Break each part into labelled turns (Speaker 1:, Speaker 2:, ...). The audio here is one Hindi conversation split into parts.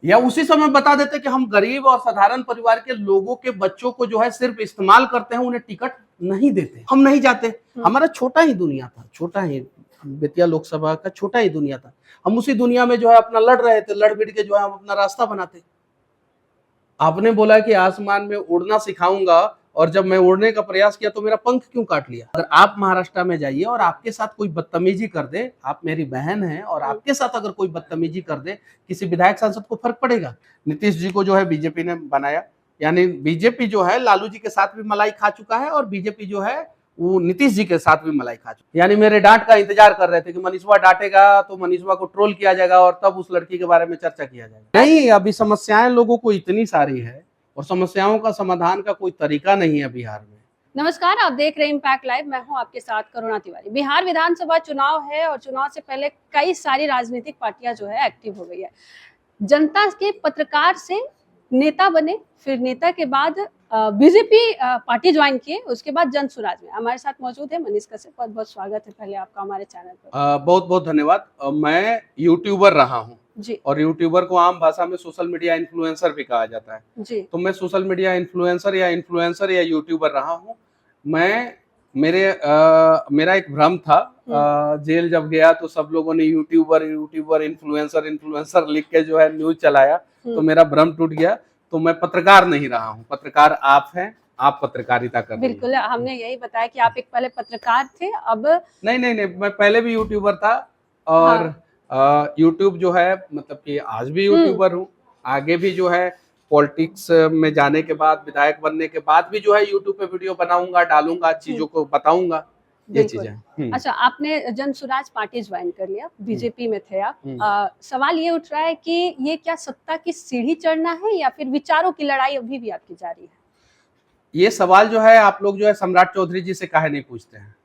Speaker 1: या उसी समय बता देते कि हम गरीब और साधारण परिवार के लोगों के बच्चों को जो है सिर्फ इस्तेमाल करते हैं, उन्हें टिकट नहीं देते, हम नहीं जाते। हमारा छोटा ही दुनिया था, छोटा ही बेतिया लोकसभा का छोटा ही दुनिया था। हम उसी दुनिया में जो है अपना लड़ रहे थे, लड़ भिड़ के जो है हम अपना रास्ता बनाते। आपने बोला कि आसमान में उड़ना सिखाऊंगा, और जब मैं उड़ने का प्रयास किया तो मेरा पंख क्यों काट लिया। अगर आप महाराष्ट्र में जाइए और आपके साथ कोई बदतमीजी कर दे, आप मेरी बहन हैं और आपके साथ अगर कोई बदतमीजी कर दे, किसी विधायक सांसद को फर्क पड़ेगा? नीतीश जी को जो है बीजेपी ने बनाया, यानी बीजेपी जो है लालू जी के साथ भी मलाई खा चुका है और बीजेपी जो है वो नीतीश जी के साथ भी मलाई खा चुका। यानी मेरे डांट का इंतजार कर रहे थे कि मनीषवा डांटेगा तो मनीषवा को ट्रोल किया जाएगा और तब उस लड़की के बारे में चर्चा किया जाएगा। नहीं, अभी समस्याएं लोगों को इतनी सारी है और समस्याओं का समाधान का कोई तरीका नहीं है बिहार में।
Speaker 2: नमस्कार, आप देख रहे हैं इम्पैक्ट लाइव। मैं हूं आपके साथ करुणा तिवारी। बिहार विधानसभा चुनाव है और चुनाव से पहले कई सारी राजनीतिक पार्टियां जो है एक्टिव हो गई है। जनता के पत्रकार से नेता बने, फिर नेता के बाद बीजेपी पार्टी ज्वाइन किए, उसके बाद जन स्वराज में। हमारे साथ मौजूद है मनीष कश्यप। बहुत बहुत स्वागत है पहले आपका हमारे चैनल पर।
Speaker 1: बहुत बहुत धन्यवाद। मैं यूट्यूबर रहा हूँ
Speaker 2: जी।
Speaker 1: और यूट्यूबर को आम भाषा में सोशल मीडिया इन्फ्लुएंसर भी कहा जाता है
Speaker 2: जी।
Speaker 1: तो मैं सोशल मीडिया इन्फ्लुएंसर या यूट्यूबर रहा हूँ। मेरा एक भ्रम था, जेल जब गया तो सब लोगों ने यूट्यूबर इन्फ्लुएंसर लिख के जो है न्यूज चलाया, तो मेरा भ्रम टूट गया। तो मैं पत्रकार नहीं रहा हूँ, पत्रकार आप हैं, आप पत्रकारिता कर रहे हैं।
Speaker 2: बिल्कुल, हमने यही बताया कि आप एक पहले पत्रकार थे, अब
Speaker 1: नहीं, मैं पहले भी यूट्यूबर था और यूट्यूब जो है मतलब कि आज भी यूट्यूबर हूँ, आगे भी जो है पॉलिटिक्स में जाने के बाद, विधायक बनने के बाद भी जो है यूट्यूब पे वीडियो बनाऊंगा, डालूंगा, चीजों को बताऊंगा, ये चीजें।
Speaker 2: अच्छा, आपने जन स्वराज पार्टी ज्वाइन कर लिया, बीजेपी में थे आप। सवाल ये उठ रहा है कि ये क्या सत्ता की सीढ़ी चढ़ना है या फिर विचारों की लड़ाई अभी भी आपकी जारी है?
Speaker 1: ये सवाल जो है आप लोग जो है सम्राट चौधरी जी से काहे नहीं पूछते हैं?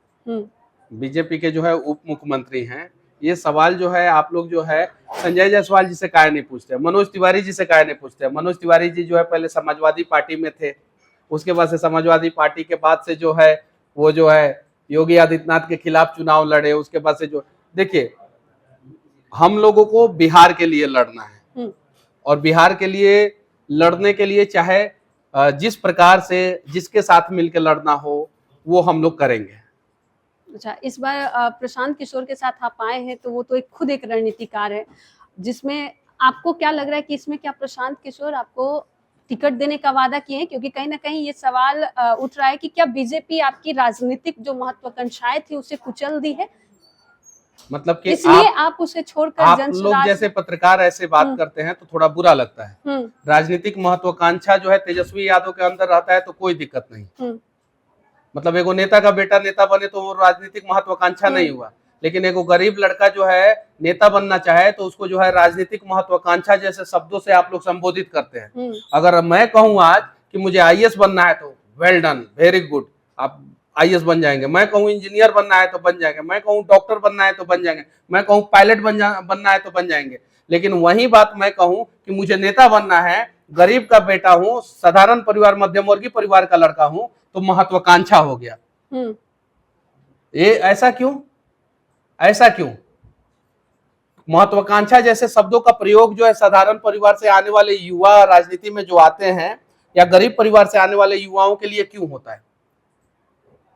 Speaker 1: बीजेपी के जो है उप मुख्यमंत्री हैं, ये सवाल जो है आप लोग जो है संजय जायसवाल जी से काहे नहीं पूछते, मनोज तिवारी जी से काहे नहीं पूछते? मनोज तिवारी जी जो है पहले समाजवादी पार्टी में थे, उसके बाद से समाजवादी पार्टी के बाद से जो है वो जो है योगी आदित्यनाथ के खिलाफ चुनाव लड़े, उसके बाद से जो देखिए हम लोगों को बिहार के लिए लड़ना है और बिहार के लिए लड़ने के लिए चाहे जिस प्रकार से जिसके साथ मिलकर लड़ना हो वो हम लोग करेंगे।
Speaker 2: अच्छा, इस बार प्रशांत किशोर के साथ आप आए हैं तो वो तो खुद एक रणनीतिकार है, जिसमें आपको क्या लग रहा है कि इसमें क्या प्रशांत किशोर आपको टिकट देने का वादा किए हैं? क्योंकि कहीं ना कहीं ये सवाल उठ रहा है कि क्या बीजेपी आपकी राजनीतिक जो महत्वाकांक्षाएं थी उसे कुचल दी है,
Speaker 1: मतलब कि
Speaker 2: इसलिए आप उसे छोड़कर
Speaker 1: आप लोग जैसे पत्रकार ऐसे बात करते हैं तो थोड़ा बुरा लगता है। राजनीतिक महत्वाकांक्षा जो है तेजस्वी यादव के अंदर रहता है तो कोई दिक्कत नहीं। मतलब एगो नेता का बेटा नेता बने तो वो राजनीतिक महत्वाकांक्षा नहीं हुआ, लेकिन एगो गरीब लड़का जो है नेता बनना चाहे तो उसको जो है राजनीतिक महत्वाकांक्षा जैसे शब्दों से आप लोग संबोधित करते हैं। अगर मैं कहूँ आज कि मुझे आईएएस बनना है तो वेल डन, वेरी गुड, आप आईएएस बन जाएंगे। मैं कहूँ इंजीनियर बनना है तो बन जाएंगे, मैं कहूँ डॉक्टर बनना है तो बन जाएंगे, मैं कहूँ पायलट बनना है तो बन जाएंगे। लेकिन वही बात मैं कहूँ कि मुझे नेता बनना है, गरीब का बेटा हूँ, साधारण परिवार मध्यम वर्गीय परिवार का लड़का हूँ, तो महत्वाकांक्षा हो गया। ये ऐसा क्यों? ऐसा क्यों? महत्वाकांक्षा जैसे शब्दों का प्रयोग जो है साधारण परिवार से आने वाले युवा राजनीति में जो आते हैं या गरीब परिवार से आने वाले युवाओं के लिए क्यों होता है?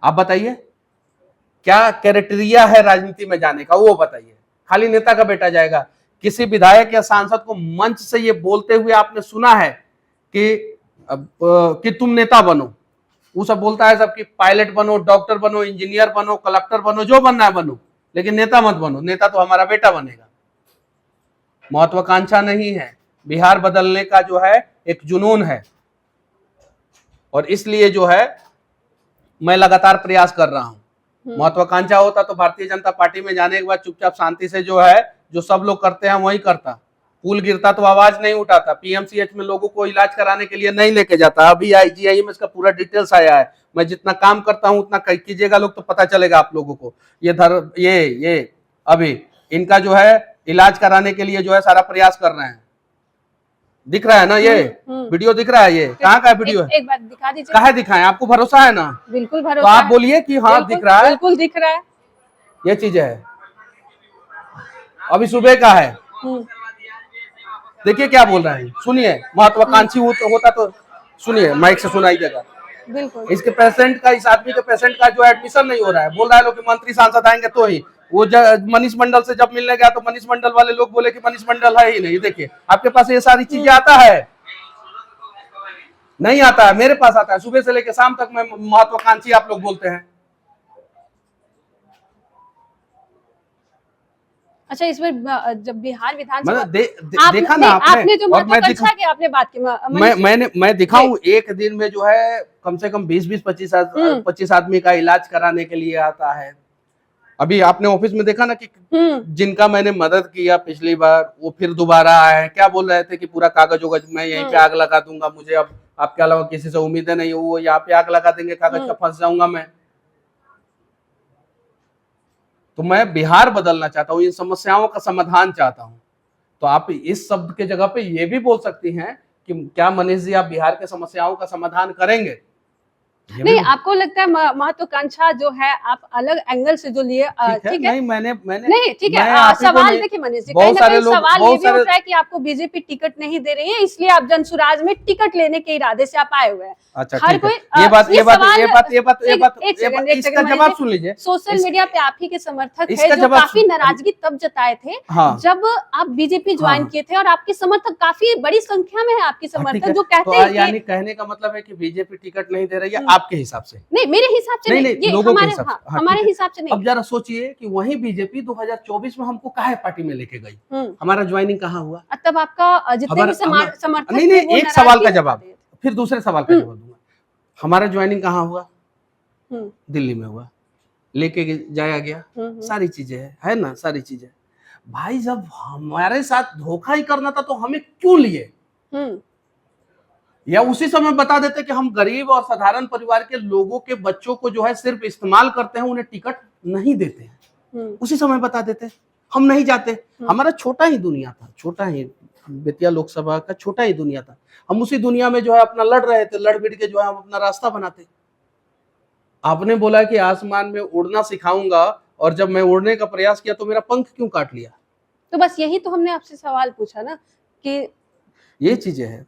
Speaker 1: आप बताइए, क्या क्राइटेरिया है राजनीति में जाने का, वो बताइए। खाली नेता का बेटा जाएगा? किसी विधायक या सांसद को मंच से ये बोलते हुए आपने सुना है कि तुम नेता बनो? वो सब बोलता है सबकी पायलट बनो, डॉक्टर बनो, इंजीनियर बनो, कलेक्टर बनो, जो बनना है बनो, लेकिन नेता मत बनो। नेता तो हमारा बेटा बनेगा। महत्वाकांक्षा नहीं है, बिहार बदलने का जो है एक जुनून है और इसलिए जो है मैं लगातार प्रयास कर रहा हूं। महत्वाकांक्षा होता तो भारतीय जनता पार्टी में जाने के बाद चुपचाप शांति से जो है जो सब लोग करते हैं वही करता। पुल गिरता तो आवाज नहीं उठाता, पीएमसीएच में लोगों को इलाज कराने के लिए नहीं लेके जाता। अभी आईजीआईएमएस का पूरा डिटेल्स आया है, मैं जितना काम करता हूं उतना कीजिएगा लोग तो पता चलेगा आप लोगों को। ये अभी इनका जो है इलाज कराने के लिए जो है सारा प्रयास कर रहे हैं। दिख रहा है ना, ये वीडियो दिख रहा है? ये कहाँ का वीडियो है?
Speaker 2: एक बार दिखा दीजिए।
Speaker 1: कहाँ दिखाएं? आपको भरोसा है ना?
Speaker 2: बिल्कुल भरोसा।
Speaker 1: तो आप बोलिए कि हाँ दिख रहा है।
Speaker 2: बिल्कुल दिख रहा है,
Speaker 1: ये चीज है। अभी सुबह का है, देखिए क्या बोल रहे हैं, सुनिए। महत्वाकांक्षी होता तो सुनिए, माइक से सुनाई देगा।
Speaker 2: बिल्कुल।
Speaker 1: इसके पेशेंट का, इस आदमी के पेशेंट का जो एडमिशन नहीं हो रहा है, बोल रहा है लोग कि मंत्री सांसद आएंगे तो ही। वो मनीष मंडल से जब मिलने गया तो मनीष मंडल वाले लोग बोले कि मनीष मंडल है ही नहीं। देखिए आपके पास ये सारी चीजें आता है, नहीं आता है, मेरे पास आता है। सुबह से लेकर शाम तक मैं महत्वाकांक्षी आप लोग बोलते हैं।
Speaker 2: अच्छा, इसमें जब बिहार विधानसभा
Speaker 1: मतलब देखा ना
Speaker 2: आपने जो
Speaker 1: और मैं
Speaker 2: महत्वाकांक्षा की आपने बात की,
Speaker 1: मैं दिखाऊं, एक दिन में जो है कम से कम 20-25 आदमी का इलाज कराने के लिए आता है। अभी आपने ऑफिस में देखा ना कि जिनका मैंने मदद किया पिछली बार, वो फिर दोबारा आए। क्या बोल रहे थे कि पूरा कागज वोगज मैं यहीं पे आग लगा दूंगा, मुझे अब आपके अलावा किसी से उम्मीदें नहीं। वो यहाँ पे आग लगा देंगे, कागज का फंस जाऊंगा मैं। तो मैं बिहार बदलना चाहता हूँ, इन समस्याओं का समाधान चाहता हूँ। तो आप इस शब्द के जगह पे ये भी बोल सकती हैं कि क्या मनीष जी आप बिहार के समस्याओं का समाधान करेंगे?
Speaker 2: नहीं, आपको लगता है महत्वाकांक्षा जो है आप अलग एंगल से जो लिए, ठीक है?
Speaker 1: नहीं, मैंने
Speaker 2: नहीं, ठीक है। सवाल देखिए मनीष जी, कहीं ना कहीं सवाल ये भी उठ रहा है कि आपको बीजेपी टिकट नहीं दे रही है, इसलिए आप जनसुराज में टिकट लेने के इरादे से आप आए हुए हैं।
Speaker 1: अच्छा,
Speaker 2: हर कोई
Speaker 1: इसका जवाब सुन लीजिए।
Speaker 2: सोशल मीडिया पे आप ही के समर्थक है जो काफी नाराजगी तब जताए थे जब आप बीजेपी ज्वाइन किए थे, और आपके समर्थक काफी बड़ी संख्या में है, आपके समर्थक जो कहते हैं,
Speaker 1: यानी कहने का मतलब है कि बीजेपी टिकट नहीं दे रही है आपके हिसाब से?
Speaker 2: नहीं, मेरे हिसाब से नहीं, ये हमारे हिसाब से नहीं।
Speaker 1: अब जरा सोचिए कि वही बीजेपी 2024 में हमको काहे पार्टी में लेके गई, हमारा ज्वाइनिंग कहाँ हुआ?
Speaker 2: तब आपका जितने भी समर्थक
Speaker 1: नहीं, एक सवाल का जवाब, फिर दूसरे सवाल का जवाब दूंगा। हमारा ज्वाइनिंग कहाँ हुआ? दिल्ली में हुआ, लेके जाया गया, सारी चीजें है ना, सारी चीजें। भाई जब हमारे साथ धोखा ही करना था तो हमें क्यों लिए? या उसी समय बता देते कि हम गरीब और साधारण परिवार के लोगों के बच्चों को जो है सिर्फ इस्तेमाल करते हैं, उन्हें टिकट नहीं देते हैं। उसी समय बता देते, हम नहीं जाते। हमारा छोटा ही दुनिया था, छोटा ही बेतिया लोकसभा का छोटा ही दुनिया था। हम उसी दुनिया में जो है अपना लड़ रहे थे, लड़ भिड़ के जो है हम अपना रास्ता बनाते। आपने बोला कि आसमान में उड़ना सिखाऊंगा, और जब मैं उड़ने का प्रयास किया तो मेरा पंख क्यों काट लिया?
Speaker 2: तो बस यही तो हमने आपसे सवाल पूछा ना कि
Speaker 1: ये चीजें हैं।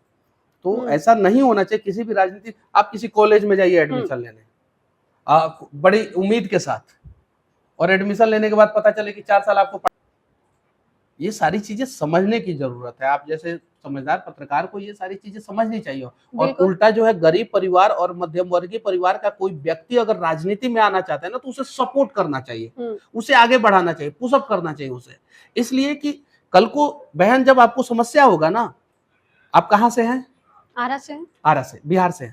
Speaker 1: तो ऐसा नहीं होना चाहिए किसी भी राजनीति। आप किसी कॉलेज में जाइए एडमिशन लेने, बड़ी उम्मीद के साथ, और एडमिशन लेने के बाद पता चले कि 4 साल आपको ये सारी चीजें समझने की जरूरत है। आप जैसे समझदार पत्रकार को ये सारी चीजें समझनी चाहिए। और उल्टा जो है गरीब परिवार और मध्यम वर्गीय परिवार का कोई व्यक्ति अगर राजनीति में आना चाहता है ना, तो उसे सपोर्ट करना चाहिए, उसे आगे बढ़ाना चाहिए, पुशअप करना चाहिए उसे। इसलिए कि कल को बहन जब आपको समस्या होगा ना, आप कहाँ से हैं?
Speaker 2: आरा से।
Speaker 1: आरा से, बिहार से।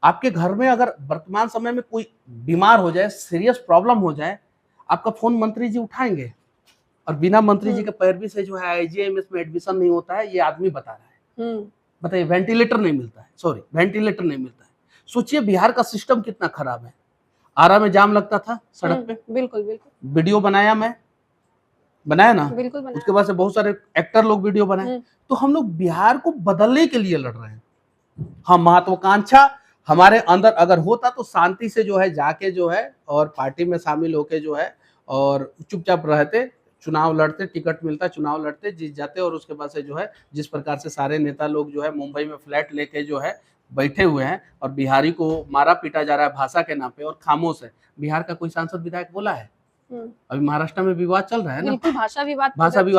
Speaker 1: आपके घर में अगर वर्तमान समय में कोई बीमार हो जाए, सीरियस प्रॉब्लम हो जाए, आपका फोन मंत्री जी उठाएंगे? और बिना मंत्री जी के पैरवी से जो है आईजीआईएमएस में एडमिशन नहीं होता है, ये आदमी बता रहा है। बताइए, वेंटिलेटर नहीं मिलता है, सॉरी वेंटिलेटर नहीं मिलता है। सोचिए बिहार का सिस्टम कितना खराब है। आरा में जाम लगता था सड़क पे,
Speaker 2: बिल्कुल बिल्कुल,
Speaker 1: वीडियो बनाया, मैं बनाया ना,
Speaker 2: बिल्कुल बनाया।
Speaker 1: उसके बाद से बहुत सारे एक्टर लोग वीडियो बनाए। तो हम लोग बिहार को बदलने के लिए लड़ रहे हैं। हम महत्वाकांक्षा हमारे अंदर अगर होता तो शांति से जो है जाके जो है और पार्टी में शामिल होके जो है और चुपचाप रहते, चुनाव लड़ते, टिकट मिलता, चुनाव लड़ते, जीत जाते, और उसके बाद से जो है जिस प्रकार से सारे नेता लोग जो है मुंबई में फ्लैट लेके जो है बैठे हुए हैं और बिहारी को मारा पीटा जा रहा है भाषा के नाम पे, और खामोश है। बिहार का कोई सांसद विधायक बोला है? अभी महाराष्ट्र में विवाद चल रहा है ना,
Speaker 2: भाषा विवाद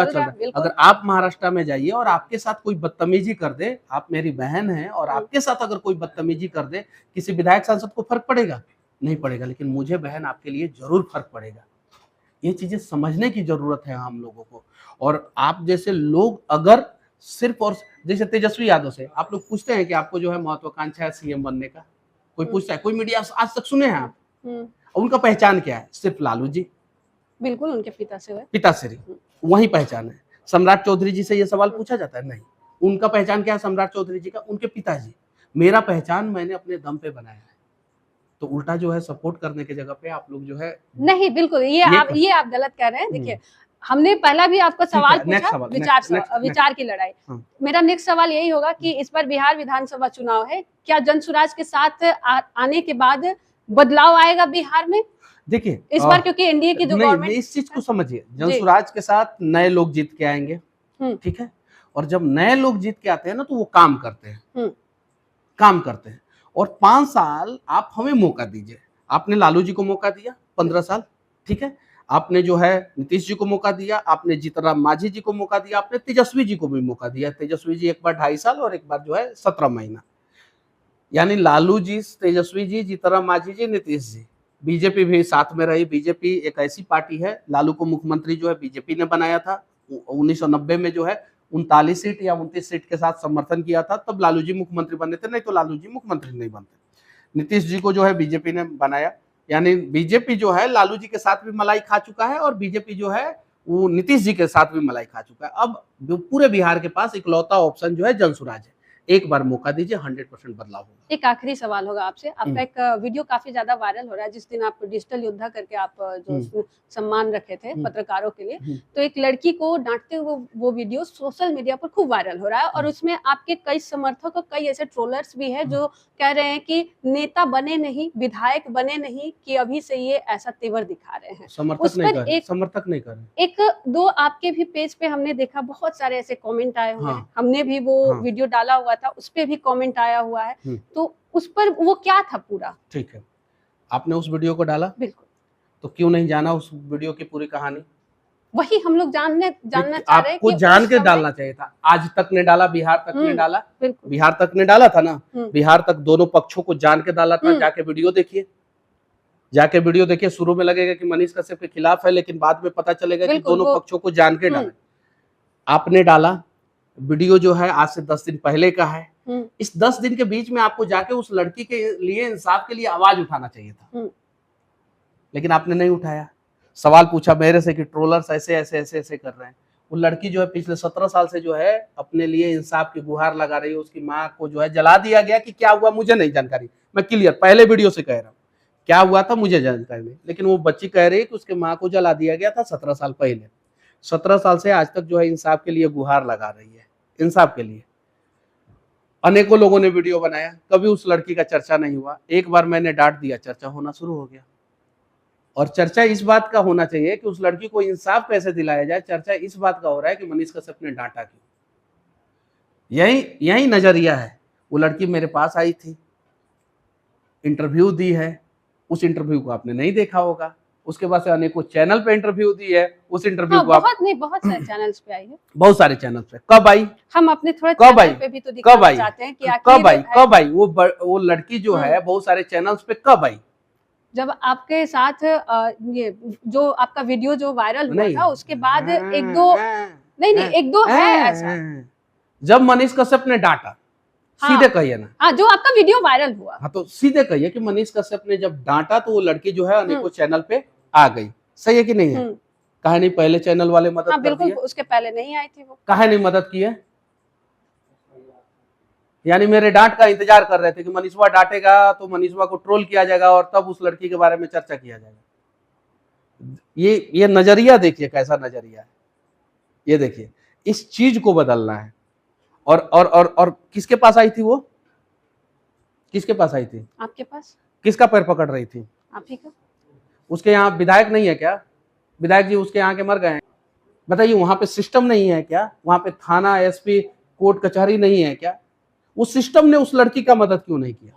Speaker 1: चल रहा है। अगर आप महाराष्ट्र में जाइए और आपके साथ कोई बदतमीजी कर दे, आप मेरी बहन है, और आपके साथ अगर कोई बदतमीजी कर दे, किसी विधायक सांसद को फर्क पड़ेगा? नहीं पड़ेगा। लेकिन मुझे बहन आपके लिए जरूर फर्क पड़ेगा। ये चीजें समझने की जरूरत है हम लोगों को। और आप जैसे लोग अगर सिर्फ और जैसे तेजस्वी यादव से आप लोग पूछते हैं कि आपको जो है महत्वाकांक्षा है सीएम बनने का, कोई पूछता है? कोई मीडिया आज तक सुने हैं आप? उनका पहचान क्या है? सिर्फ लालू जी,
Speaker 2: बिल्कुल उनके
Speaker 1: पिताश्री, वही पहचान है। सम्राट चौधरी जी से ये सवाल पूछा जाता है? नहीं। उनका पहचान क्या है सम्राट चौधरी जी का? उनके पिताजी। मेरा पहचान मैंने अपने दम पे बनाया है। तो उल्टा जो है सपोर्ट करने की जगह पे आप लोग जो है
Speaker 2: नहीं, बिल्कुल ये आप गलत कह रहे हैं। देखिए, हमने पहला भी आपको सवाल पूछा, विचार की लड़ाई। मेरा नेक्स्ट सवाल यही होगा कि इस बार बिहार विधानसभा चुनाव है, क्या जनसुराज के साथ आने के बाद बदलाव आएगा बिहार में?
Speaker 1: देखिए
Speaker 2: इस बार क्योंकि एनडीए की जो गवर्नमेंट,
Speaker 1: इस चीज को समझिए, जनसुराज के साथ नए लोग जीत के आएंगे, ठीक है। और जब नए लोग जीत के आते हैं ना तो वो काम करते हैं, काम करते हैं। और 5 साल आप हमें मौका दीजिए। आपने लालू जी को मौका दिया 15 साल, ठीक है, आपने जो है नीतीश जी को मौका दिया, आपने जीतनराम मांझी जी को मौका दिया, आपने तेजस्वी जी को भी मौका दिया। तेजस्वी जी एक बार 2.5 साल और एक बार जो है 17 महीना। यानी लालू जी, तेजस्वी जी, जीतनराम मांझी जी, नीतीश जी, बीजेपी भी साथ में रही। बीजेपी एक ऐसी पार्टी है, लालू को मुख्यमंत्री जो है बीजेपी ने बनाया था। 1990 में जो है 39 सीट या 29 सीट के साथ समर्थन किया था, तब लालू जी मुख्यमंत्री बने थे, नहीं तो लालू जी मुख्यमंत्री नहीं बनते। नीतीश जी को जो है बीजेपी ने बनाया। यानी बीजेपी जो है लालू जी के साथ भी मलाई खा चुका है और बीजेपी जो है वो नीतीश जी के साथ भी मलाई खा चुका है। अब पूरे बिहार के पास इकलौता ऑप्शन जो है जनसुराज है। एक बार मौका दीजिए, 100% बदलाव होगा।
Speaker 2: एक आखिरी सवाल होगा आपसे। आपका एक वीडियो काफी ज्यादा वायरल हो रहा है, जिस दिन आप डिजिटल योद्धा करके आप जो उसमें सम्मान रखे थे पत्रकारों के लिए, तो एक लड़की को डांटते हुए वो वीडियो सोशल मीडिया पर खूब वायरल हो रहा है और उसमें आपके कई समर्थक और कई ऐसे ट्रोलर्स भी हैं जो कह रहे हैं कि नेता बने नहीं, विधायक बने नहीं, कि अभी से ये ऐसा तेवर दिखा रहे हैं।
Speaker 1: समर्थक नहीं कर रहे।
Speaker 2: एक दो आपके भी पेज पे हमने देखा बहुत सारे ऐसे कमेंट आए हुए हैं। हमने भी वो वीडियो डाला हुआ था, उस पे भी कमेंट आया हुआ है, तो उस पर वो क्या था पूरा? ठीक है,
Speaker 1: आपने उस वीडियो को डाला?
Speaker 2: बिल्कुल।
Speaker 1: तो क्यों नहीं जाना उस वीडियो की पूरी कहानी?
Speaker 2: वही हम लोग जानना चाह रहे हैं।
Speaker 1: आपको जान के डालना चाहिए था। आज तक ने डाला, बिहार तक ने डाला, बिहार तक ने डाला था ना, बिहार तक दोनों पक्षों को जान के डाला था। जाके वीडियो देखिए, जाके वीडियो देखिए। शुरू में लगेगा कि मनीष कश्यप के खिलाफ है, लेकिन बाद में पता चलेगा कि दोनों पक्षों को जान के डाला। आपने डाला वीडियो जो है आज से 10 दिन पहले का है। इस 10 दिन के बीच में आपको जाके उस लड़की के लिए, इंसाफ के लिए आवाज उठाना चाहिए था, लेकिन आपने नहीं उठाया। सवाल पूछा मेरे से कि ट्रोलर्स ऐसे ऐसे ऐसे ऐसे कर रहे हैं। वो लड़की जो है पिछले 17 साल से जो है अपने लिए इंसाफ की गुहार लगा रही है। उसकी माँ को जो है जला दिया गया। कि क्या हुआ मुझे नहीं जानकारी, मैं क्लियर पहले वीडियो से कह रहा हूँ, क्या हुआ था मुझे जानकारी नहीं, लेकिन वो बच्ची कह रही है कि उसके माँ को जला दिया गया था 17 साल पहले। 17 साल से आज तक जो है इंसाफ के लिए गुहार लगा रही है, इंसाफ के लिए। अनेकों लोगों ने वीडियो बनाया, कभी उस लड़की का चर्चा नहीं हुआ। एक बार मैंने डांट दिया, चर्चा होना शुरू हो गया। और चर्चा इस बात का होना चाहिए कि उस लड़की को इंसाफ कैसे दिलाया जाए। चर्चा इस बात का हो रहा है कि मनीष कश्यप ने डांटा क्यों। यही नजरिया है। वो लड़की मेरे पास आई थी, इंटरव्यू दी है, उस इंटरव्यू को आपने नहीं देखा होगा। उसके बाद से अनेकों चैनल पे इंटरव्यू दी है, उस इंटरव्यू को
Speaker 2: बहुत सारे चैनल्स पे आई है,
Speaker 1: बहुत सारे चैनल्स पे। कब आई?
Speaker 2: हम अपने थोड़े चैनल पे भी तो दिखाना चाहते हैं कि
Speaker 1: कब आई वो लड़की जो है बहुत सारे चैनल्स पे कब आई?
Speaker 2: जब आपके साथ ये जो आपका वीडियो जो वायरल हुआ था उसके बाद एक दो है ऐसा।
Speaker 1: जब मनीष कश्यप ने डांटा, सीधे कहिए ना।
Speaker 2: हाँ, जो आपका वीडियो वायरल हुआ।
Speaker 1: हाँ, तो सीधे कहिए कि मनीष कश्यप ने जब डांटा तो वो लड़की जो है अनेकों चैनल पे आ गई। सही है कि नहीं है? कहा नहीं पहले चैनल वाले मदद कर दिए?
Speaker 2: बिल्कुल, उसके पहले नहीं आई थी वो।
Speaker 1: कहा नहीं मदद की है? यानी मेरे डांट का इंतजार कर रहे थे कि मनीषवा डांटेगा तो मनीषवा को ट्रोल किया जाएगा और तब उस लड़की के बारे में चर्चा किया जाएगा। ये नजरिया देखिए, कैसा नजरिया है ये देखिए। इस चीज को बदलना है। और किसके पास आई थी वो? किसके पास आई थी?
Speaker 2: आपके पास।
Speaker 1: किसका पैर पकड़ रही थी?
Speaker 2: आप ही का।
Speaker 1: उसके यहाँ विधायक नहीं है क्या? विधायक जी उसके यहाँ के मर गए हैं। बताइए, वहां पे सिस्टम नहीं है क्या? वहां पे थाना, एसपी, कोर्ट कचहरी नहीं है क्या? उस सिस्टम ने उस लड़की का मदद क्यों नहीं किया?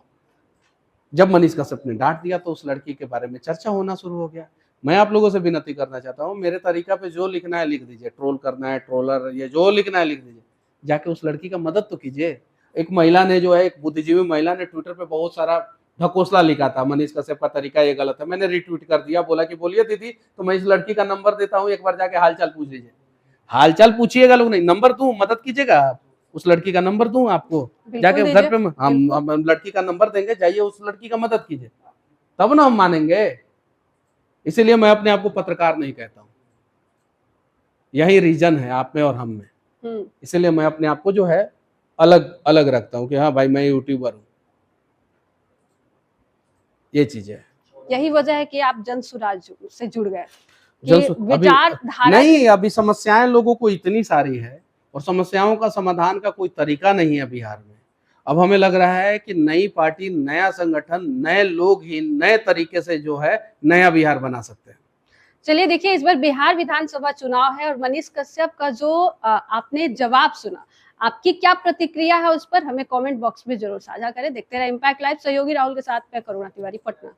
Speaker 1: जब मनीष कश्यप ने डांट दिया तो उस लड़की के बारे में चर्चा होना शुरू हो गया। मैं आप लोगों से विनती करना चाहता हूँ, मेरे तरीका पे जो लिखना है लिख दीजिए। ट्रोल करना है, ट्रोलर, ये जो लिखना है लिख दीजिए। जाके उस लड़की का मदद तो कीजिए। एक महिला ने जो है, एक बुद्धिजीवी महिला ने ट्विटर पे बहुत सारा ढकोसला लिखा था, मनीष कश्यप का तरीका ये गलत है। मैंने रिट्वीट कर दिया, बोला कि बोलिए दीदी, तो मैं इस लड़की का नंबर देता हूँ, एक बार जाके हालचाल पूछ लीजिए। हालचाल पूछिएगा लोग, नहीं नंबर दूं, मदद कीजिएगा आप। उस लड़की का नंबर दूं आपको, जाके घर पे हम लड़की का नंबर देंगे, जाइए उस लड़की का मदद कीजिए, तब ना हम मानेंगे। इसीलिए मैं अपने आप को पत्रकार नहीं कहता हूँ। यही रीजन है आप में और हम में। इसीलिए मैं अपने आप को जो है अलग अलग रखता हूँ कि हाँ भाई मैं यूट्यूबर हूँ। ये चीज है,
Speaker 2: यही वजह है कि आप जनसुराज से जुड़ गए।
Speaker 1: नहीं, अभी समस्याएं लोगों को इतनी सारी है और समस्याओं का समाधान का कोई तरीका नहीं है बिहार में। अब हमें लग रहा है कि नई पार्टी, नया संगठन, नए लोग ही नए तरीके से जो है नया बिहार बना सकते हैं।
Speaker 2: चलिए देखिए, इस बार बिहार विधानसभा चुनाव है और मनीष कश्यप का जो आपने जवाब सुना, आपकी क्या प्रतिक्रिया है उस पर हमें कमेंट बॉक्स में जरूर साझा करें। देखते रहे इम्पैक्ट लाइव, सहयोगी राहुल के साथ मैं करुणा तिवारी, पटना।